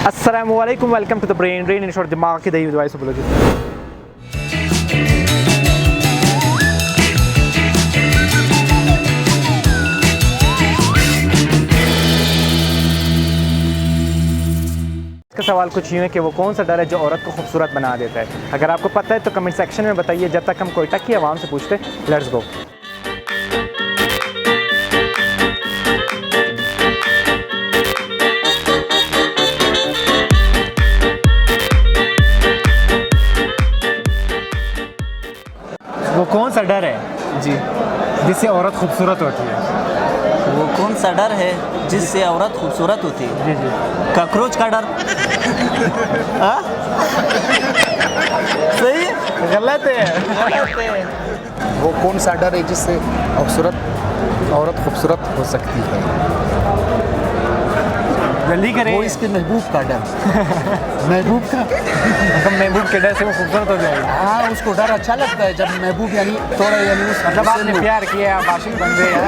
अस्सलामुअलैकुम, welcome to the brain drain, in short दिमाग की दही दवाई सुबह। इसका सवाल कुछ यूँ है कि वो कौन सा डर है जो औरत को खूबसूरत बना देता है। अगर आपको पता है तो कमेंट सेक्शन में बताइए। जब तक हम कोयटा की आवाम से पूछते, लेट्स गो। वो कौन सा डर है जी, जिससे औरत खूबसूरत होती है? वो कौन सा डर है जिससे औरत खूबसूरत होती है? जी जी। कॉकरोच का डर। हाँ? सही है? गलत है। गलत है। वो कौन सा डर है जिससे औरत खूबसूरत हो सकती है? जल्दी करें। वो इसके महबूब का डर। महबूब का मतलब महबूब के डर से वो खूबसूरत हो जाएगी। हाँ, उसको डर अच्छा लगता है जब महबूब यानी थोड़ा यानी उस मतलब आपने प्यार किया, आप आशिक बन गए हैं।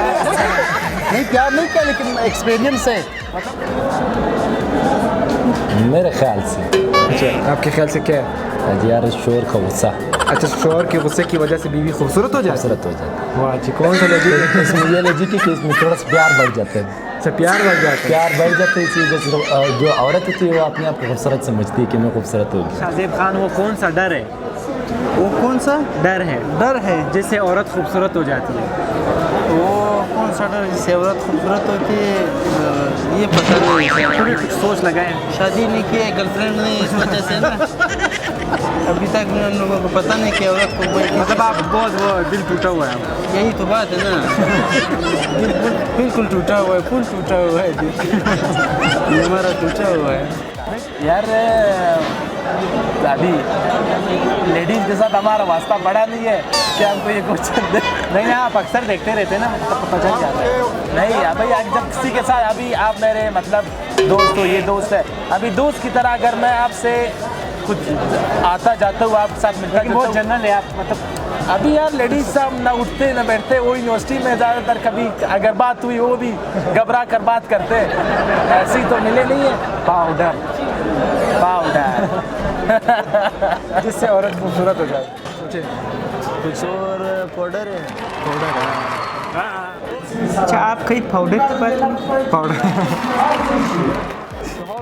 नहीं, प्यार नहीं किया लेकिन एक्सपीरियंस है। मेरे ख्याल से अच्छा, आपके ख्याल से क्या है? यार शोर का गुस्सा अच्छा, शोहर के गुस्से की वजह से बीवी खूबसूरत हो जाती है। खूबसूरत हो जाता वाह अच्छी, कौन सा लॉजिक है? है। इसमें ये लॉजिक है कि इसमें थोड़ा सा प्यार बढ़ जाता है। अच्छा, प्यार बढ़ जाता है। प्यार बढ़ जाता है इसी वजह से जो औरत होती है वो अपने आप को खूबसूरत समझती है कि मैं खूबसूरत होगी। शाहजेब खान, वो कौन सा डर है? वो कौन सा डर है डर है? जिससे औरत खूबसूरत हो जाती है। वो कौन सा डर जिससे औरत खूबसूरत होती है? ये पता नहीं। थोड़ी कुछ सोच लगाएं। शादी नहीं की है, गर्लफ्रेंड नहीं, इस वजह से ना अभी तक उन लोगों को पता नहीं कि औरत को कोई मतलब आप बहुत वो दिल टूटा हुआ है आपका। यही तो बात है ना। बिल्कुल टूटा हुआ है, फुल टूटा हुआ है दिल। ये हमारा टूटा हुआ है। यार अभी लेडीज के साथ हमारा वास्ता बड़ा नहीं है कि हमको ये क्वेश्चन दे। नहीं, आप अक्सर देखते रहते हैं ना, तब पता चल जाता है। नहीं अभी आज जब किसी के साथ अभी आप मेरे मतलब दोस्त हो, ये दोस्त है, अभी दोस्त की तरह अगर मैं आपसे कुछ आता जाता हूँ आपके साथ मिलता लेकिन बहुत जनरल है आप, मतलब अभी यार लेडीज सब ना उठते ना बैठते। वो यूनिवर्सिटी में ज़्यादातर कभी अगर बात हुई वो भी घबरा कर बात करते, ऐसी तो मिले नहीं है। पाउडर जिससे औरत खूबसूरत हो जाए। सोचिए। कुछ और पाउडर है। अच्छा, आप कहीं पाउडर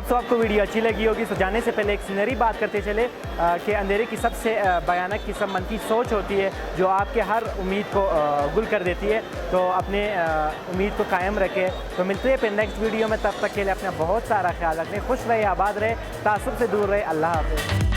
तो आपको वीडियो अच्छी लगी होगी। तो जाने से पहले एक सीनरी बात करते चले कि अंधेरे की सबसे भयानक किस्म मनफी सोच होती है जो आपके हर उम्मीद को गुल कर देती है। तो अपने उम्मीद को कायम रखें। तो मिलते हैं फिर नेक्स्ट वीडियो में। तब तक के लिए अपना बहुत सारा ख्याल रखें, खुश रहे, आबाद रहे, तासुब से दूर रहे। अल्लाह हाफ़िज़।